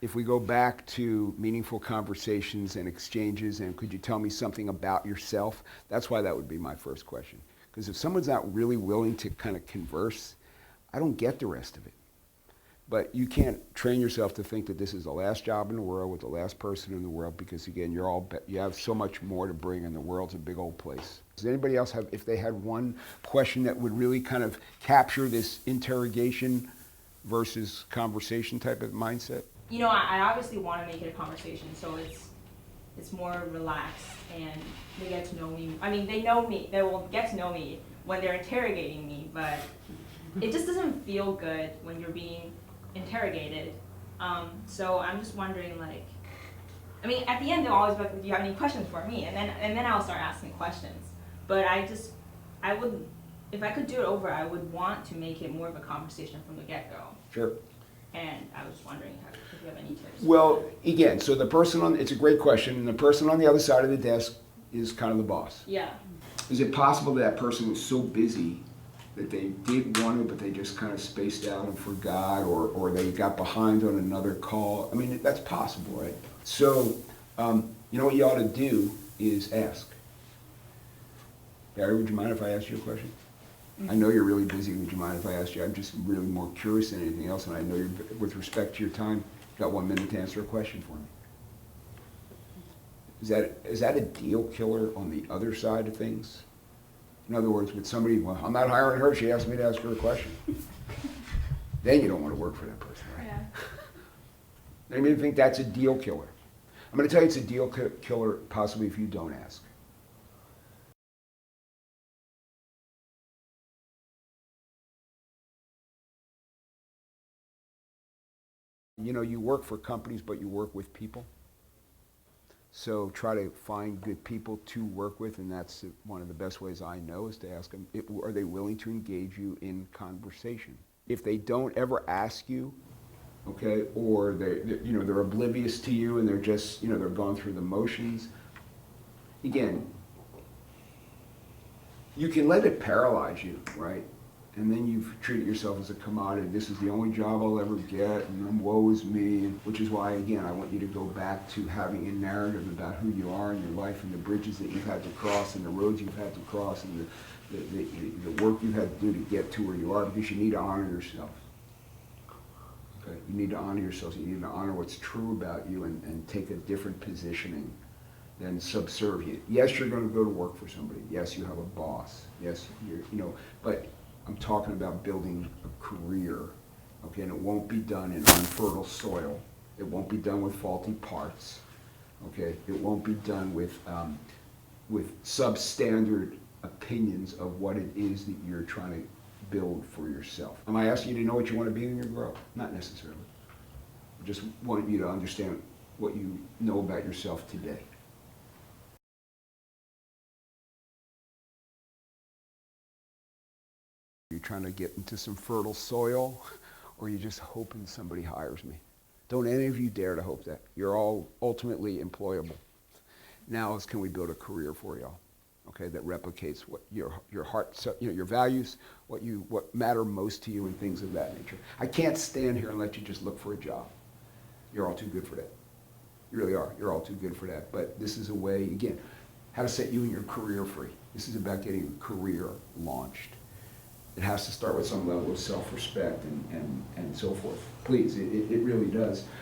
If we go back to meaningful conversations and exchanges, and could you tell me something about yourself? That's why that would be my first question. Because if someone's not really willing to kind of converse, I don't get the rest of it. But you can't train yourself to think that this is the last job in the world with the last person in the world, because again, you have so much more to bring, and the world's a big old place. Does anybody else have, if they had one question that would really kind of capture this interrogation versus conversation type of mindset? You know, I obviously want to make it a conversation, so it's more relaxed, and they get to know me. I mean, they know me. They will get to know me when they're interrogating me, but it just doesn't feel good when you're being interrogated. So I'm just wondering, like, I mean, at the end they'll always be like, "Do you have any questions for me?" And then I'll start asking questions. But I would, if I could do it over, I would want to make it more of a conversation from the get-go. Sure. And I was wondering if you have any tips. Well, again, so the person it's a great question, and the person on the other side of the desk is kind of the boss. Yeah. Is it possible that person was so busy that they did want to, but they just kind of spaced out and forgot, or they got behind on another call? I mean, that's possible, right? So, you know what you ought to do is ask. Barry, would you mind if I asked you a question? I know you're really busy. Would you mind if I asked you? I'm just really more curious than anything else, and I know you're, with respect to your time, you've got 1 minute to answer a question for me. Is that a deal killer on the other side of things? In other words, with somebody, well, I'm not hiring her, she asked me to ask her a question. Then you don't want to work for that person, right? Yeah. I mean, I think that's a deal killer. I'm going to tell you it's a deal killer possibly if you don't ask. You know, you work for companies, but you work with people. So try to find good people to work with, and that's one of the best ways I know is to ask them, are they willing to engage you in conversation? If they don't ever ask you, okay, or they're oblivious to you and they're just, they're going through the motions, again, you can let it paralyze you, right? And then you've treated yourself as a commodity. This is the only job I'll ever get, and woe is me, which is why, again, I want you to go back to having a narrative about who you are in your life and the bridges that you've had to cross and the roads you've had to cross and the work you've had to do to get to where you are, because you need to honor yourself. Okay? You need to honor yourself. You need to honor what's true about you and take a different positioning than subservient. Yes, you're going to go to work for somebody. Yes, you have a boss. Yes, but I'm talking about building a career, okay, and it won't be done in unfertile soil. It won't be done with faulty parts, okay? It won't be done with substandard opinions of what it is that you're trying to build for yourself. Am I asking you to know what you want to be when you grow up? Not necessarily. I just want you to understand what you know about yourself today. You're trying to get into some fertile soil, or you're just hoping somebody hires me. Don't any of you dare to hope that. You're all ultimately employable. Now can we build a career for y'all, okay, that replicates what your heart, your values, what matter most to you, and things of that nature. I can't stand here and let you just look for a job. You're all too good for that. You really are. You're all too good for that. But this is a way, again, how to set you and your career free. This is about getting a career launched. It has to start with some level of self-respect and so forth. Please, it really does.